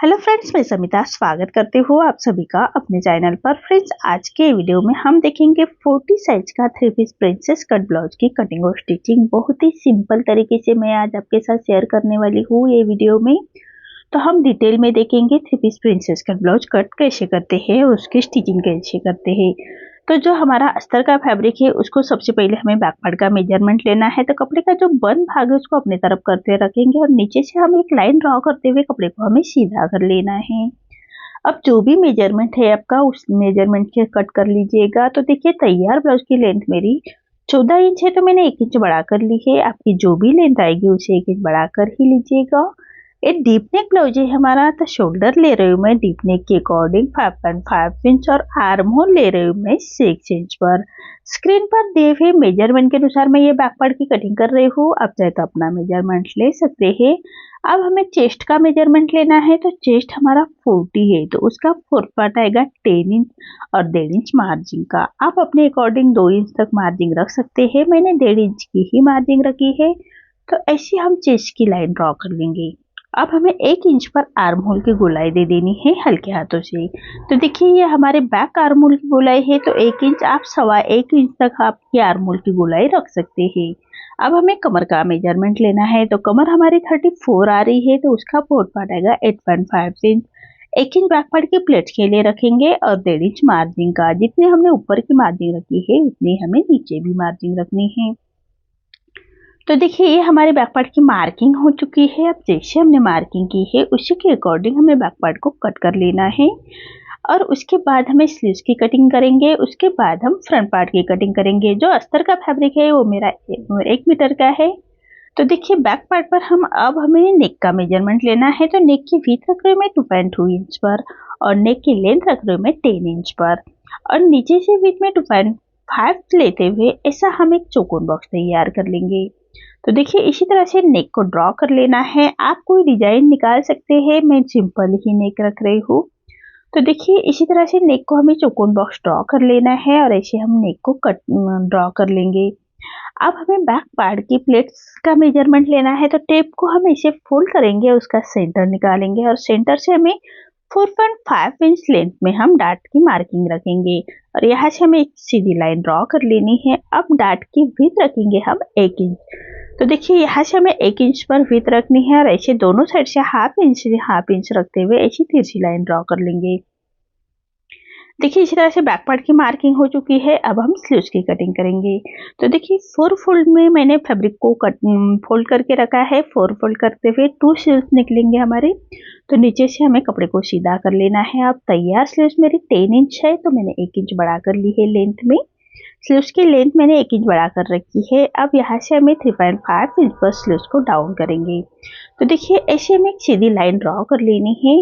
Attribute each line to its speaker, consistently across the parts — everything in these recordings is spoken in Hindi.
Speaker 1: हेलो फ्रेंड्स, मैं समिता स्वागत करती हूँ आप सभी का अपने चैनल पर। फ्रेंड्स, आज के वीडियो में हम देखेंगे 40 साइज का 3 पीस प्रिंसेस कट ब्लाउज की कटिंग और स्टिचिंग। बहुत ही सिंपल तरीके से मैं आज आपके साथ शेयर करने वाली हूँ ये वीडियो में। तो हम डिटेल में देखेंगे 3 piece princess cut blouse cut कैसे करते हैं, उसकी स्टिचिंग कैसे करते हैं। तो जो हमारा अस्तर का फैब्रिक है उसको सबसे पहले हमें बैक पार्ट का मेजरमेंट लेना है। तो कपड़े का जो बंद भाग है उसको अपने तरफ करते रखेंगे और नीचे से हम एक लाइन ड्रॉ करते हुए कपड़े को हमें सीधा कर लेना है। अब जो भी मेजरमेंट है आपका उस मेजरमेंट से कट कर लीजिएगा। तो देखिए, तैयार ब्लाउज की लेंथ मेरी 14 इंच है, तो मैंने 1 इंच बढ़ा कर ली है। आपकी जो भी लेंथ आएगी उसे 1 इंच बढ़ा कर ही लीजिएगा। ये डीप नेक ब्लाउज है हमारा, तो शोल्डर ले रही हूँ मैं डीप नेक के अकॉर्डिंग 5.5 इंच और आर्म होल ले रही हूँ मैं 6 इंच पर। स्क्रीन पर दिए हुए मेजरमेंट के अनुसार मैं ये बैक पार्ट की कटिंग कर रही हूँ। आप चाहे तो अपना मेजरमेंट ले सकते हैं। अब हमें चेस्ट का मेजरमेंट लेना है। तो चेस्ट हमारा 40 है, तो उसका 4 पार्ट आएगा 10 इंच और 1.5 इंच मार्जिन का। आप अपने अकॉर्डिंग 2 इंच तक मार्जिन रख सकते हैं। मैंने 1.5 इंच की ही मार्जिन रखी है। तो ऐसे हम चेस्ट की लाइन ड्रॉ कर लेंगे। अब हमें 1 इंच पर आर्म होल की गोलाई दे देनी है हल्के हाथों से। तो देखिए, ये हमारे बैक आर्म होल की गोलाई है, तो 1 इंच आप 1.25 इंच तक आपकी आर्म होल की गोलाई रख सकते हैं। अब हमें कमर का मेजरमेंट लेना है। तो कमर हमारी 34 आ रही है, तो उसका 4 पार्ट आएगा 8.5 इंच। 1 इंच बैक पार्ट की प्लेट के लिए रखेंगे और 1.5 इंच मार्जिन का। जितने हमने ऊपर की मार्जिन रखी है उतनी हमें नीचे भी मार्जिन रखनी है। तो देखिए, ये हमारे बैक पार्ट की मार्किंग हो चुकी है। अब जैसे हमने मार्किंग की है उसी के अकॉर्डिंग हमें बैक पार्ट को कट कर लेना है और उसके बाद हमें स्लीव्स की कटिंग करेंगे। उसके बाद हम फ्रंट पार्ट की कटिंग करेंगे। जो अस्तर का फैब्रिक है वो मेरा 1 मीटर का है। तो देखिए, बैक पार्ट पर हमें नेक का मेजरमेंट लेना है। तो नेक की विड्थ रख रही हूँ मैं 2.2 इंच पर और नेक की लेंथ रख रही हूँ मैं 10 इंच पर और नीचे से विड्थ में 2.5 लेते हुए ऐसा हम एक चौकोन बॉक्स तैयार कर लेंगे। तो देखिए, इसी तरह से नेक को ड्रॉ कर लेना है। आप कोई डिजाइन निकाल सकते हैं, मैं सिंपल ही नेक रख रही हूँ। तो देखिए, इसी तरह से नेक को हमें चौकोन बॉक्स ड्रॉ कर लेना है और ऐसे हम नेक को ड्रॉ कर लेंगे। अब हमें बैक पार्ट की प्लेट्स का मेजरमेंट लेना है। तो टेप को हम ऐसे फोल्ड करेंगे, उसका सेंटर निकालेंगे और सेंटर से हमें 4.5 इंच लेंथ में हम डार्ट की मार्किंग रखेंगे और यहाँ से हमें एक सीधी लाइन ड्रॉ कर लेनी है। अब डार्ट की विड्थ रखेंगे हम 1 इंच। तो देखिए, यहाँ से हमें 1 इंच पर विड्थ रखनी है और ऐसे दोनों साइड से हाफ इंच रखते हुए ऐसी तिरछी लाइन ड्रॉ कर लेंगे। देखिए, इसी तरह से बैक पार्ट की मार्किंग हो चुकी है। अब हम स्लीव्स की कटिंग करेंगे। तो देखिए, 4 फोल्ड में मैंने फैब्रिक को फोल्ड करके रखा है। 4 फोल्ड करते हुए 2 स्लीव्स निकलेंगे हमारे। तो नीचे से हमें कपड़े को सीधा कर लेना है। अब तैयार स्लीव्स मेरी 10 इंच है, तो मैंने 1 इंच बढ़ा कर ली है लेंथ में। स्लीव्स की लेंथ मैंने 1 इंच बढ़ा कर रखी है। अब यहाँ से हमें 3.5 इंच पर स्लीव्स को डाउन करेंगे। तो देखिए, ऐसे हमें एक सीधी लाइन ड्रॉ कर लेनी है।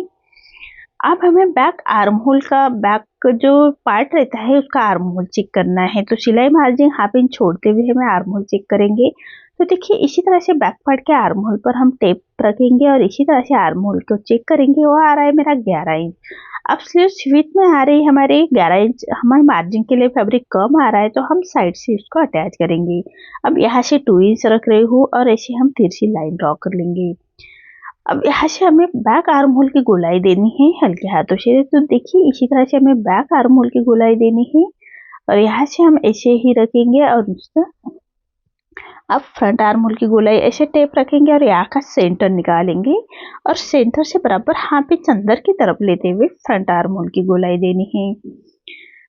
Speaker 1: अब हमें बैक आर्म होल का बैक जो पार्ट रहता है उसका आर्म होल चेक करना है। तो सिलाई मार्जिन हाफ इंच छोड़ते हुए हमें आर्म होल चेक करेंगे। तो देखिए, इसी तरह से बैक पार्ट के आर्म होल पर हम टेप रखेंगे और इसी तरह से आर्म होल को चेक करेंगे। वो आ रहा है मेरा 11 इंच। अब स्लीव्स विड्थ में आ रही है हमारे 11 इंच। हमारे मार्जिन के लिए फैब्रिक कम आ रहा है, तो हम साइड से इसको अटैच करेंगे। अब यहाँ से 2 इंच रख रही हूँ और ऐसे हम तिरछी लाइन ड्रॉ कर लेंगे। अब यहाँ से हमें बैक आर्म होल की गोलाई देनी है हल्के हाथों से। तो देखिए, इसी तरह से हमें बैक आर्म होल की गोलाई देनी है और यहाँ से हम ऐसे ही रखेंगे और उसका अब फ्रंट आर्म होल की गोलाई ऐसे टेप रखेंगे और यहाँ का सेंटर निकालेंगे और सेंटर से बराबर हाफ इंच अंदर की तरफ लेते हुए फ्रंट आर्म होल की गोलाई देनी है।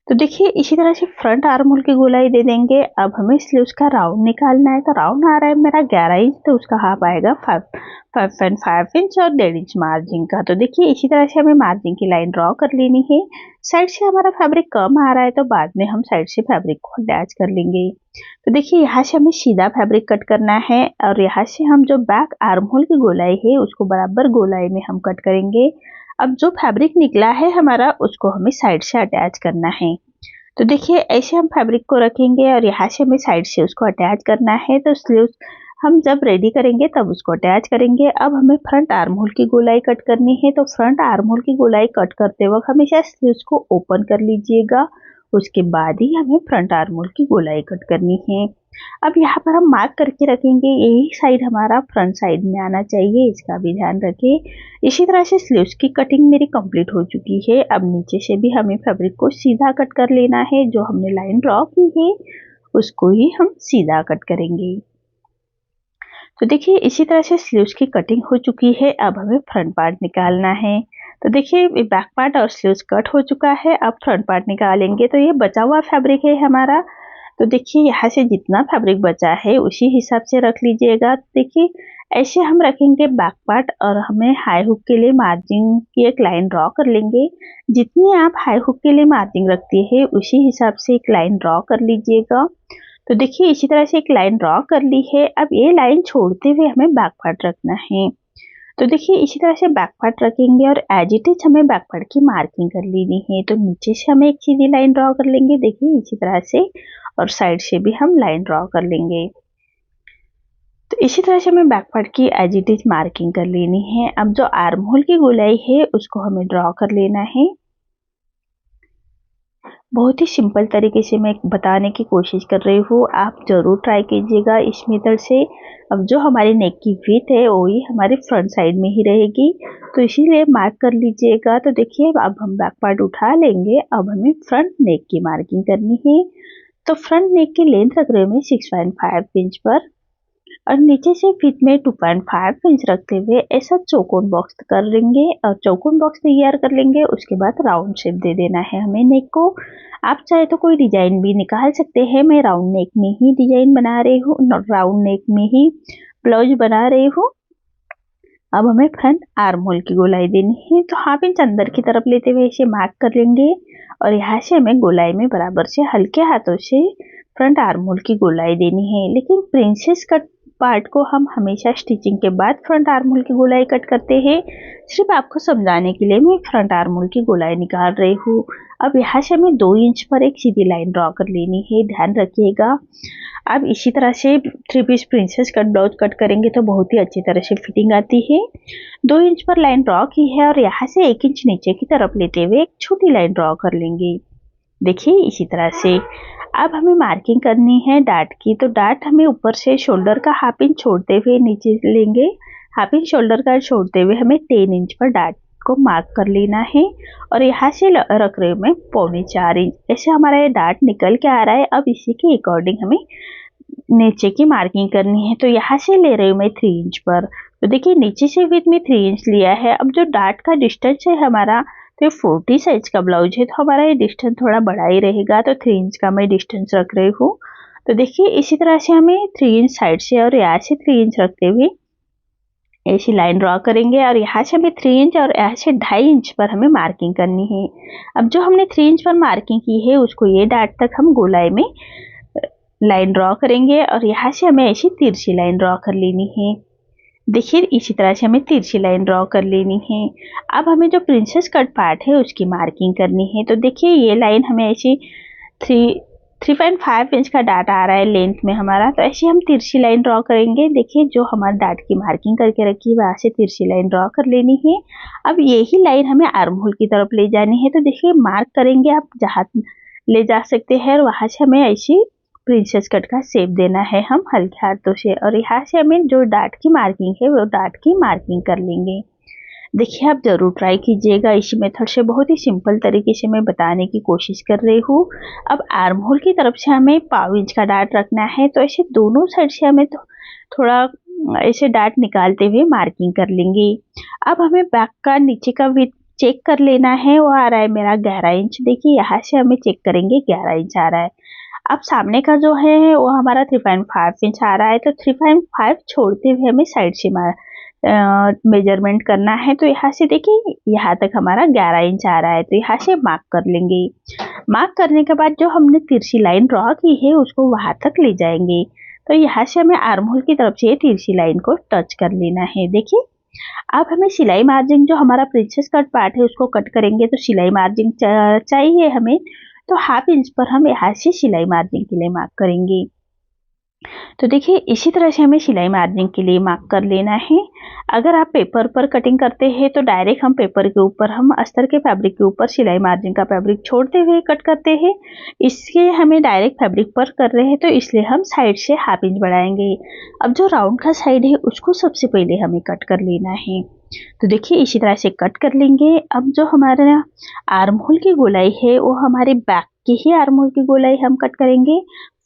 Speaker 1: तो देखिए, इसी तरह से फ्रंट आर्म होल की गोलाई दे देंगे। अब हमें स्लीव्स का राउंड निकालना है। तो राउंड आ रहा है मेरा 11 इंच, तो उसका हाफ आएगा 5.5 इंच और 1.5 इंच मार्जिन का। तो देखिए, इसी तरह से हमें मार्जिन की लाइन ड्रॉ कर लेनी है। साइड से हमारा फैब्रिक कम आ रहा है, तो बाद में हम साइड से फैब्रिक को अटैच कर लेंगे। तो देखिए, यहाँ से हमें सीधा फैब्रिक कट करना है और यहाँ से हम जो बैक आर्म होल की गोलाई है उसको बराबर गोलाई में हम कट करेंगे। अब जो फैब्रिक निकला है हमारा उसको हमें साइड से अटैच करना है। तो देखिए, ऐसे हम फैब्रिक को रखेंगे और यहाँ से हमें साइड से उसको अटैच करना है। तो स्लीव्स हम जब रेडी करेंगे तब उसको अटैच करेंगे। अब हमें फ्रंट आर्म होल की गोलाई कट करनी है। तो फ्रंट आर्म होल की गोलाई कट करते वक्त हमेशा स्लीव्स को ओपन कर लीजिएगा, उसके बाद ही हमें फ्रंट आर्म होल की गोलाई कट करनी है। अब यहाँ पर हम मार्क करके रखेंगे, यही साइड हमारा फ्रंट साइड में आना चाहिए, इसका भी ध्यान रखें। इसी तरह से स्लीव्स की कटिंग मेरी कंप्लीट हो चुकी है। अब नीचे से भी हमें फैब्रिक को सीधा कट कर लेना है, जो हमने लाइन ड्रॉ की है उसको ही हम सीधा कट करेंगे। तो देखिए इसी तरह से स्लीव्स की कटिंग हो चुकी है। अब हमें फ्रंट पार्ट निकालना है। तो देखिए बैक पार्ट और स्लीव्स कट हो चुका है। अब फ्रंट पार्ट निकालेंगे तो ये बचा हुआ फैब्रिक है हमारा। तो देखिए यहाँ से जितना फैब्रिक बचा है उसी हिसाब से रख लीजिएगा। देखिए ऐसे हम रखेंगे बैक पार्ट और हमें हाई हुक के लिए मार्जिन की एक लाइन ड्रॉ कर लेंगे। जितनी आप हाई हुक के लिए मार्जिन रखती है उसी हिसाब से एक लाइन ड्रॉ कर लीजिएगा। तो देखिए इसी तरह से एक लाइन ड्रॉ कर ली है। अब ये लाइन छोड़ते हुए हमें बैक पार्ट रखना है। तो देखिए इसी तरह से बैक पार्ट रखेंगे और एज इट इज हमें बैक पार्ट की मार्किंग कर लेनी है। तो नीचे से हम एक सीधी लाइन ड्रॉ कर लेंगे, देखिए इसी तरह से, और साइड से भी हम लाइन ड्रॉ कर लेंगे। तो इसी तरह से हमें बैक पार्ट की एज इट इज मार्किंग कर लेनी है। अब जो आर्म होल की गोलाई है उसको हमें ड्रॉ कर लेना है। बहुत ही सिंपल तरीके से मैं बताने की कोशिश कर रही हूँ, आप ज़रूर ट्राई कीजिएगा इस मेथड से। अब जो हमारी नेक की विड्थ है वही हमारे फ्रंट साइड में ही रहेगी, तो इसीलिए मार्क कर लीजिएगा। तो देखिए अब हम बैक पार्ट उठा लेंगे। अब हमें फ्रंट नेक की मार्किंग करनी है। तो फ्रंट नेक की लेंथ रख रहे हैं 6.5 इंच पर, और नीचे से फिट में 2.5 इंच रखते हुए ऐसा चौकोन बॉक्स कर लेंगे और चौकोन बॉक्स तैयार कर लेंगे। उसके बाद राउंड शेप दे देना है हमें नेक को। आप चाहे तो कोई डिजाइन भी निकाल सकते हैं, मैं राउंड नेक में ही डिजाइन बना रही हूँ, राउंड नेक में ही ब्लाउज बना रही हूँ। अब हमें फ्रंट आर्म होल की गोलाई देनी है। तो हाफ इंच अंदर की तरफ लेते हुए इसे मार्क कर लेंगे और यहाँ से हमें गोलाई में बराबर से हल्के हाथों से फ्रंट आर्म होल की गोलाई देनी है। लेकिन प्रिंसेस कट पार्ट को हम हमेशा स्टिचिंग के बाद फ्रंट आर्म होल की गोलाई कट करते हैं। सिर्फ आपको समझाने के लिए मैं फ्रंट आर्म होल की गोलाई निकाल रही हूँ। अब यहाँ से हमें 2 इंच पर एक सीधी लाइन ड्रॉ कर लेनी है, ध्यान रखिएगा। अब इसी तरह से 3 piece princess cut blouse cut करेंगे तो बहुत ही अच्छी तरह से फिटिंग आती है। 2 इंच पर लाइन ड्रॉ की है और यहाँ से 1 इंच नीचे की तरफ लेते हुए एक छोटी लाइन ड्रॉ कर लेंगे, देखिए इसी तरह से। अब हमें मार्किंग करनी है डार्ट की। तो डार्ट हमें ऊपर से शोल्डर का हाफ इंच छोड़ते हुए नीचे लेंगे। हाफ इंच शोल्डर का छोड़ते हुए हमें 10 इंच पर डार्ट को मार्क कर लेना है और यहाँ से रख रहे मैं 3.25 इंच। ऐसे हमारा ये डार्ट निकल के आ रहा है। अब इसी के अकॉर्डिंग हमें नीचे की मार्किंग करनी है। तो यहाँ से ले रही हूँ मैं 3 इंच पर। तो देखिए नीचे से विथ में 3 इंच लिया है। अब जो डार्ट का डिस्टेंस है हमारा, तो ये 40 साइज का ब्लाउज है तो हमारा ये डिस्टेंस थोड़ा बड़ा ही रहेगा। तो 3 इंच का मैं डिस्टेंस रख रही हूँ। तो देखिए इसी तरह से हमें 3 इंच साइड से और यहाँ से 3 इंच रखते हुए ऐसी लाइन ड्रॉ करेंगे और यहाँ से हमें 3 इंच और यहाँ से 2.5 इंच पर हमें मार्किंग करनी है। अब जो हमने 3 इंच पर मार्किंग की है उसको ये डार्ट तक हम गोलाई में लाइन ड्रॉ करेंगे और यहाँ से हमें ऐसी तिरछी लाइन ड्रॉ कर लेनी है। देखिए इसी तरह से हमें तिरछी लाइन ड्रॉ कर लेनी है। अब हमें जो प्रिंसेस कट पार्ट है उसकी मार्किंग करनी है। तो देखिए ये लाइन हमें ऐसी 3.5 इंच का डार्ट आ रहा है लेंथ में हमारा, तो ऐसे हम तिरछी लाइन ड्रॉ करेंगे। देखिए जो हमारा डार्ट की मार्किंग करके रखी है वहाँ से तिरछी लाइन ड्रॉ कर लेनी है। अब यही लाइन हमें आर्म होल की तरफ ले जानी है। तो देखिए मार्क करेंगे, आप जहाँ ले जा सकते हैं और वहाँ से हमें ऐसी प्रिंसेस कट का शेप देना है हम हल्के हाथों से, और यहाँ से हमें जो डार्ट की मार्किंग है वो डार्ट की मार्किंग कर लेंगे। देखिए आप ज़रूर ट्राई कीजिएगा इस मेथड से, बहुत ही सिंपल तरीके से मैं बताने की कोशिश कर रही हूँ। अब आर्म होल की तरफ से हमें 1/4 इंच का डार्ट रखना है। तो ऐसे दोनों साइड से हमें थोड़ा ऐसे डार्ट निकालते हुए मार्किंग कर लेंगे। अब हमें बैक का नीचे का विड्थ चेक कर लेना है, वो आ रहा है मेरा 11 इंच। देखिए यहाँ से हमें चेक करेंगे 11 इंच आ रहा है। अब सामने का जो है वो हमारा 3.5 इंच आ रहा है। तो 3.5 छोड़ते हुए हमें साइड से मेजरमेंट करना है। तो यहाँ से देखिए यहाँ तक हमारा 11 इंच आ रहा है। तो यहाँ से मार्क कर लेंगे। मार्क करने के बाद जो हमने तिरछी लाइन ड्रॉ की है उसको वहां तक ले जाएंगे। तो यहाँ से हमें आर्म होल की तरफ से तिरछी लाइन को टच कर लेना है। देखिए अब हमें सिलाई मार्जिन, जो हमारा प्रिंसेस कट पार्ट है उसको कट करेंगे तो सिलाई मार्जिन चाहिए हमें। तो 1/2 इंच पर हम यहाँ से सिलाई मार्जिन के लिए मार्क करेंगे। तो देखिए इसी तरह से हमें सिलाई मार्जिन के लिए मार्क कर लेना है। अगर आप पेपर पर कटिंग करते हैं तो डायरेक्ट हम पेपर के ऊपर हम अस्तर के फैब्रिक के ऊपर सिलाई मार्जिन का फैब्रिक छोड़ते हुए कट करते हैं। इसके हमें डायरेक्ट फैब्रिक पर कर रहे हैं तो इसलिए हम साइड से हाफ इंच बढ़ाएंगे। अब जो राउंड का साइड है उसको सबसे पहले हमें कट कर लेना है। तो देखिए इसी तरह से कट कर लेंगे। अब जो हमारा आर्म होल की गोलाई है वो हमारे बैक की ही आर्म होल की गोलाई हम कट करेंगे।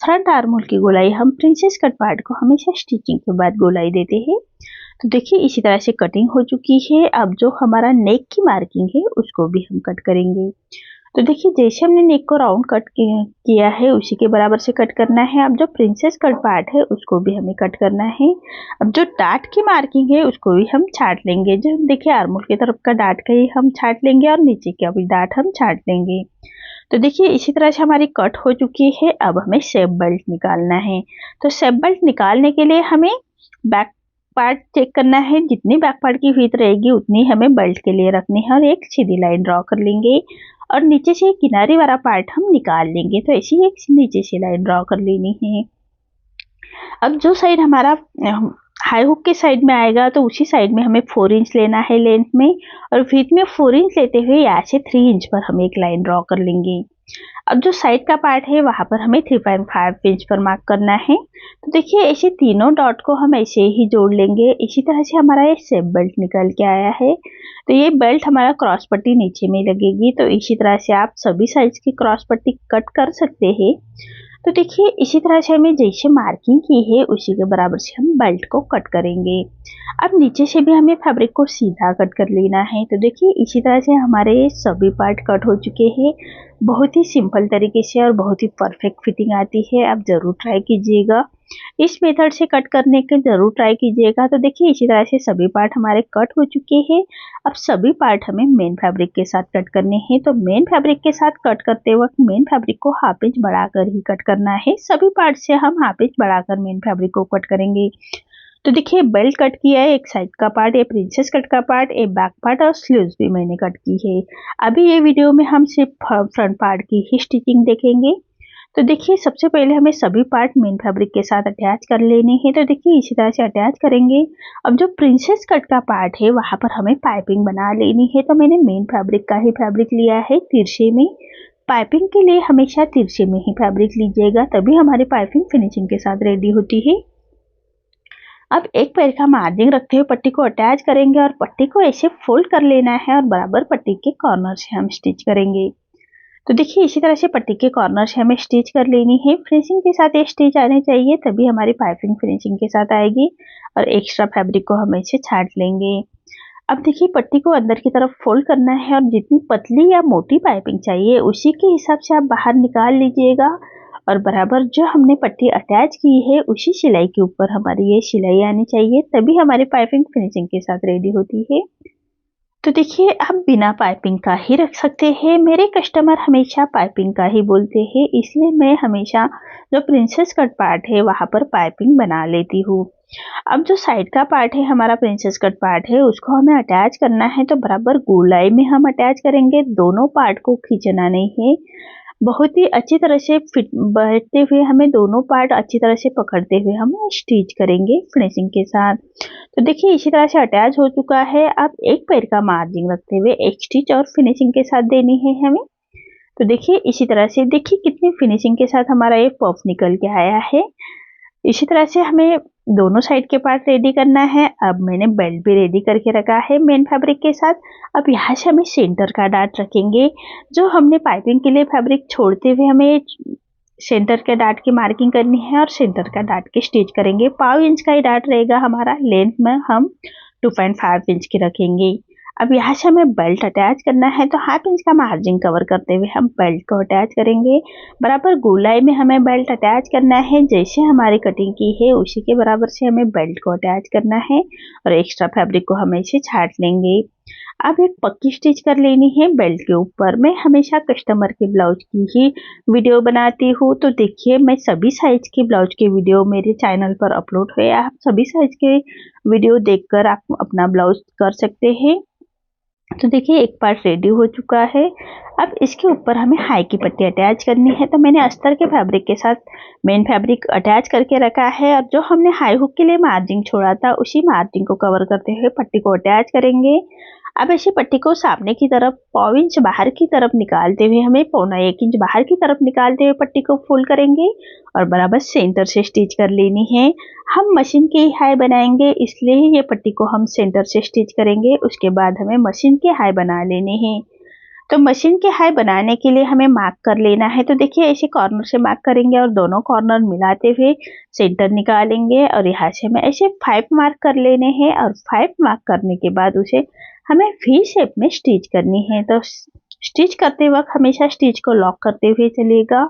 Speaker 1: फ्रंट आर्म होल की गोलाई हम प्रिंसेस कट पार्ट को हमेशा स्टिचिंग के बाद गोलाई देते हैं। तो देखिए इसी तरह से कटिंग हो चुकी है। अब जो हमारा नेक की मार्किंग है उसको भी हम कट करेंगे। तो देखिए जैसे हमने नेक को राउंड कट किया है उसी के बराबर से कट करना है। अब जो प्रिंसेस कट पार्ट है उसको भी हमें कट करना है। अब जो डार्ट की मार्किंग है उसको भी हम छाट लेंगे। जो देखिए आर्मोल की तरफ का डार्ट का ही हम छाट लेंगे और नीचे का भी डार्ट हम छाट लेंगे। तो देखिए इसी तरह से हमारी कट हो चुकी है। अब हमें शेप बेल्ट निकालना है। तो शेप बेल्ट निकालने के लिए हमें बैक पार्ट चेक करना है। जितनी बैक पार्ट की विड्थ रहेगी उतनी हमें बेल्ट के लिए रखनी है और एक सीधी लाइन ड्रॉ कर लेंगे और नीचे से किनारे वाला पार्ट हम निकाल लेंगे। तो ऐसी एक नीचे से लाइन ड्रॉ कर लेनी है। अब जो साइड हमारा हाई हुक के साइड में आएगा तो उसी साइड में हमें 4 इंच लेना है लेंथ में और विड्थ में 4 इंच लेते हुए यहाँ से 3 इंच पर हम एक लाइन ड्रॉ कर लेंगे। अब जो साइड का पार्ट है वहां पर हमें 3.5 इंच पर मार्क करना है। तो देखिए ऐसे तीनों डॉट को हम ऐसे ही जोड़ लेंगे। इसी तरह से हमारा ये शेप बेल्ट निकल के आया है। तो ये बेल्ट हमारा क्रॉस पट्टी नीचे में लगेगी। तो इसी तरह से आप सभी साइज की क्रॉस पट्टी कट कर सकते हैं। तो देखिए इसी तरह से हमें जैसे मार्किंग की है उसी के बराबर से हम बेल्ट को कट करेंगे। अब नीचे से भी हमें फैब्रिक को सीधा कट कर लेना है। तो देखिए इसी तरह से हमारे सभी पार्ट कट हो चुके हैं। बहुत ही सिंपल तरीके से और बहुत ही परफेक्ट फिटिंग आती है। आप ज़रूर ट्राई कीजिएगा। इस मेथड से कट करने के ज़रूर ट्राई कीजिएगा। तो देखिए इसी तरह से सभी पार्ट हमारे कट हो चुके हैं। अब सभी पार्ट हमें मेन फैब्रिक के साथ कट करने हैं। तो मेन फैब्रिक के साथ कट करते वक्त मेन फैब्रिक को हाफ इंच बढ़ाकर ही कट करना है। सभी पार्ट से हम हाफ इंच बढ़ाकर मेन फैब्रिक को कट करेंगे। तो देखिए बेल्ट कट किया है, एक साइड का पार्ट, ये प्रिंसेस कट का पार्ट, एक बैक पार्ट और स्लीव्स भी मैंने कट की है। अभी ये वीडियो में हम सिर्फ फ्रंट पार्ट की ही स्टिचिंग देखेंगे। तो देखिए सबसे पहले हमें सभी पार्ट मेन फैब्रिक के साथ अटैच कर लेने हैं। तो देखिए इसी तरह से अटैच करेंगे। अब जो प्रिंसेस कट का पार्ट है वहां पर हमें पाइपिंग बना लेनी है। तो मैंने मेन फैब्रिक का ही फैब्रिक लिया है तिरछे में। पाइपिंग के लिए हमेशा तिरछे में ही फैब्रिक लीजिएगा, तभी हमारी पाइपिंग फिनिशिंग के साथ रेडी होती है। अब एक पैर का मार्जिन रखते हुए पट्टी को अटैच करेंगे और पट्टी को ऐसे फोल्ड कर लेना है और बराबर पट्टी के कॉर्नर से हम स्टिच करेंगे। तो देखिए इसी तरह से पट्टी के कॉर्नर से हमें स्टिच कर लेनी है। फिनिशिंग के साथ ये स्टिच आने चाहिए, तभी हमारी पाइपिंग फिनिशिंग के साथ आएगी। और एक्स्ट्रा फैब्रिक को हम ऐसे छाट लेंगे। अब देखिए पट्टी को अंदर की तरफ फोल्ड करना है और जितनी पतली या मोटी पाइपिंग चाहिए उसी के हिसाब से आप बाहर निकाल लीजिएगा। और बराबर जो हमने पट्टी अटैच की है उसी सिलाई के ऊपर हमारी ये सिलाई आनी चाहिए, तभी हमारी पाइपिंग फिनिशिंग के साथ रेडी होती है। तो देखिए आप बिना पाइपिंग का ही रख सकते हैं। मेरे कस्टमर हमेशा पाइपिंग का ही बोलते हैं, इसलिए मैं हमेशा जो प्रिंसेस कट पार्ट है वहाँ पर पाइपिंग बना लेती हूँ। अब जो साइड का पार्ट है हमारा प्रिंसेस कट पार्ट है उसको हमें अटैच करना है। तो बराबर गोलाई में हम अटैच करेंगे। दोनों पार्ट को खींचना नहीं है, बहुत ही अच्छी तरह से फिट बैठते हुए हमें दोनों पार्ट अच्छी तरह से पकड़ते हुए हम स्टिच करेंगे फिनिशिंग के साथ। तो देखिए इसी तरह से अटैच हो चुका है। अब एक पैर का मार्जिन रखते हुए एक स्टिच और फिनिशिंग के साथ देनी है हमें। तो देखिए इसी तरह से देखिए कितनी फिनिशिंग के साथ हमारा ये पफ निकल के आया है। इसी तरह से हमें दोनों साइड के पार्ट रेडी करना है। अब मैंने बेल्ट भी रेडी करके रखा है मेन फैब्रिक के साथ। अब यहाँ से हमें सेंटर का डार्ट रखेंगे। जो हमने पाइपिंग के लिए फैब्रिक छोड़ते हुए हमें सेंटर के डार्ट की मार्किंग करनी है और सेंटर का डार्ट की स्टिच करेंगे। 5 इंच का ही डार्ट रहेगा हमारा, लेंथ में हम 2.5 इंच की रखेंगे। अब यहाँ से हमें बेल्ट अटैच करना है। तो हाफ इंच का मार्जिन कवर करते हुए हम बेल्ट को अटैच करेंगे। बराबर गोलाई में हमें बेल्ट अटैच करना है। जैसे हमारी कटिंग की है उसी के बराबर से हमें बेल्ट को अटैच करना है और एक्स्ट्रा फैब्रिक को हम ऐसे छाट लेंगे। अब एक पक्की स्टिच कर लेनी है बेल्ट के ऊपर। मैं हमेशा कस्टमर के ब्लाउज की ही वीडियो बनाती हूँ। तो देखिए मैं सभी साइज के ब्लाउज के वीडियो मेरे चैनल पर अपलोड हुए। आप सभी साइज के वीडियो देखकर आप अपना ब्लाउज कर सकते हैं। तो देखिए एक पार्ट रेडी हो चुका है। अब इसके ऊपर हमें हाई की पट्टी अटैच करनी है। तो मैंने अस्तर के फैब्रिक के साथ मेन फैब्रिक अटैच करके रखा है और जो हमने हाई हुक के लिए मार्जिन छोड़ा था उसी मार्जिन को कवर करते हुए पट्टी को अटैच करेंगे। अब ऐसे पट्टी को सामने की तरफ 1.25 इंच बाहर की तरफ निकालते हुए हमें 1.25 इंच बाहर की तरफ निकालते हुए पट्टी को फोल्ड करेंगे और बराबर सेंटर से स्टिच कर लेनी है। हम मशीन की हाई बनाएंगे इसलिए ये पट्टी को हम सेंटर से स्टिच करेंगे। उसके बाद हमें मशीन की हाई बना लेनी है। तो मशीन की हाई बनाने के लिए हमें मार्क कर लेना है। तो देखिए ऐसे कॉर्नर से मार्क करेंगे और दोनों कॉर्नर मिलाते हुए सेंटर निकालेंगे और यहाँ से हमें ऐसे 5 मार्क कर लेने हैं और 5 मार्क करने के बाद उसे हमें वी शेप में स्टिच करनी है। तो स्टिच करते वक्त हमेशा स्टिच को लॉक करते हुए चलिएगा,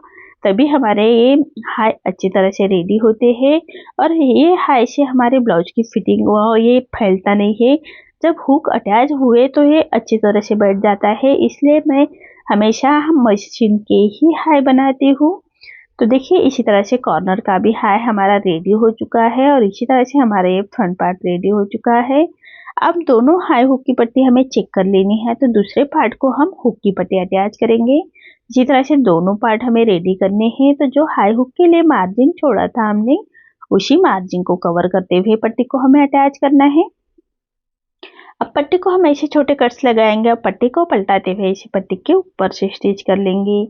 Speaker 1: तभी हमारे ये हाई अच्छी तरह से रेडी होते हैं और ये हाई से हमारे ब्लाउज की फिटिंग ये फैलता नहीं है। जब हुक अटैच हुए तो ये अच्छी तरह से बैठ जाता है, इसलिए मैं हमेशा मशीन के ही हाई बनाती हूँ। तो देखिए इसी तरह से कॉर्नर का भी हाई हमारा रेडी हो चुका है और इसी तरह से हमारा ये फ्रंट पार्ट रेडी हो चुका है। अब दोनों हाई हुक की पट्टी हमें चेक कर लेनी है। तो दूसरे पार्ट को हम हुक की पट्टी अटैच करेंगे। इसी तरह से दोनों पार्ट हमें रेडी करने हैं। तो जो हाई हुक के लिए मार्जिन छोड़ा था हमने उसी मार्जिन को कवर करते हुए पट्टी को हमें अटैच करना है। अब पट्टी को हम ऐसे छोटे कट्स लगाएंगे और पट्टी को पलटाते हुए इसी पट्टी के ऊपर से स्टिच कर लेंगे।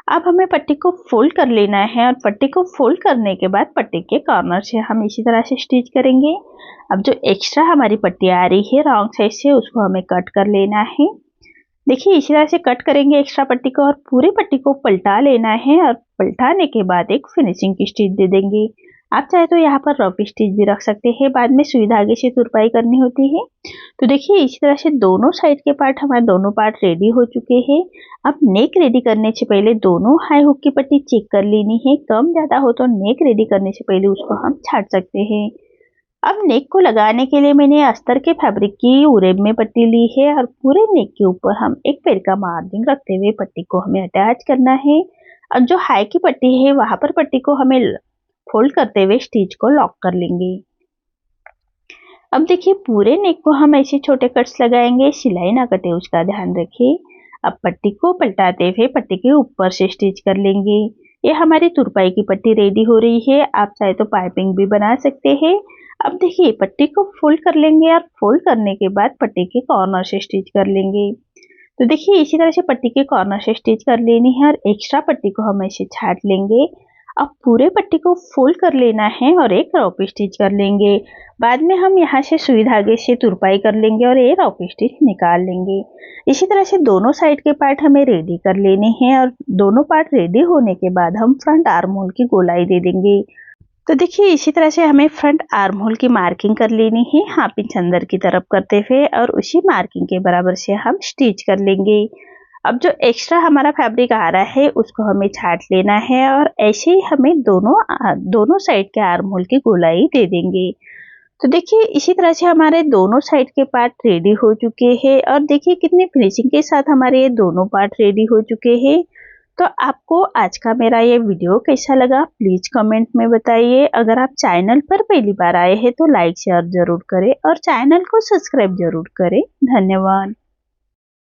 Speaker 1: अब हमें पट्टी को फोल्ड कर लेना है और पट्टी को फोल्ड करने के बाद पट्टी के कॉर्नर से हम इसी तरह से स्टिच करेंगे। अब जो एक्स्ट्रा हमारी पट्टी आ रही है रॉन्ग साइड से उसको हमें कट कर लेना है। देखिए इसी तरह से कट करेंगे एक्स्ट्रा पट्टी को और पूरी पट्टी को पलटा लेना है और पलटाने के बाद एक फिनिशिंग की स्टिच दे देंगे। आप चाहे तो यहाँ पर रफ स्टिच भी रख सकते हैं, बाद में सुई धागे से तुरपाई करनी होती है। तो देखिए इसी तरह से दोनों साइड के पार्ट हमारे दोनों पार्ट रेडी हो चुके हैं। अब नेक रेडी करने से पहले दोनों हाई हुक की पट्टी चेक कर लेनी है। कम ज़्यादा हो तो नेक रेडी करने से पहले उसको हम छाट सकते हैं। अब नेक को लगाने के लिए मैंने अस्तर के फैब्रिक की उरेब में पट्टी ली है और पूरे नेक के ऊपर हम एक पैर का मार्जिन रखते हुए पट्टी को हमें अटैच करना है। और जो हाई की पट्टी है वहां पर पट्टी को हमें फोल्ड करते हुए स्टिच को लॉक कर लेंगे। अब देखिए पूरे नेक को हम ऐसे छोटे कट्स लगाएंगे, सिलाई ना कटे उसका ध्यान रखिए। अब पट्टी को पलटाते हुए पट्टी के ऊपर से स्टिच कर लेंगे। ये हमारी तुरपाई की पट्टी रेडी हो रही है। आप चाहे तो पाइपिंग भी बना सकते हैं। अब देखिए पट्टी को फोल्ड कर लेंगे और फोल्ड करने के बाद पट्टी के कॉर्नर से स्टिच कर लेंगे। तो देखिए इसी तरह से पट्टी के कॉर्नर से स्टिच कर लेनी है और एक्स्ट्रा पट्टी को हम ऐसे छाट लेंगे। अब पूरे पट्टी को फोल्ड कर लेना है और एक रॉप स्टिच कर लेंगे। बाद में हम यहाँ से सुई धागे से तुरपाई कर लेंगे और एक रॉप स्टिच निकाल लेंगे। इसी तरह से दोनों साइड के पार्ट हमें रेडी कर लेने हैं और दोनों पार्ट रेडी होने के बाद हम फ्रंट आर्म होल की गोलाई दे देंगे। तो देखिए इसी तरह से हमें फ्रंट आर्म होल की मार्किंग कर लेनी है, हाफ इंच अंदर की तरफ करते हुए और उसी मार्किंग के बराबर से हम स्टिच कर लेंगे। अब जो एक्स्ट्रा हमारा फैब्रिक आ रहा है उसको हमें छाट लेना है और ऐसे ही हमें दोनों साइड के आर्म होल की गोलाई दे देंगे। तो देखिए इसी तरह से हमारे दोनों साइड के पार्ट रेडी हो चुके हैं और देखिए कितनी फिनिशिंग के साथ हमारे ये दोनों पार्ट रेडी हो चुके हैं। तो आपको आज का मेरा ये वीडियो कैसा लगा प्लीज कमेंट में बताइए। अगर आप चैनल पर पहली बार आए हैं तो लाइक शेयर जरूर करें और चैनल को सब्सक्राइब जरूर करें। धन्यवाद।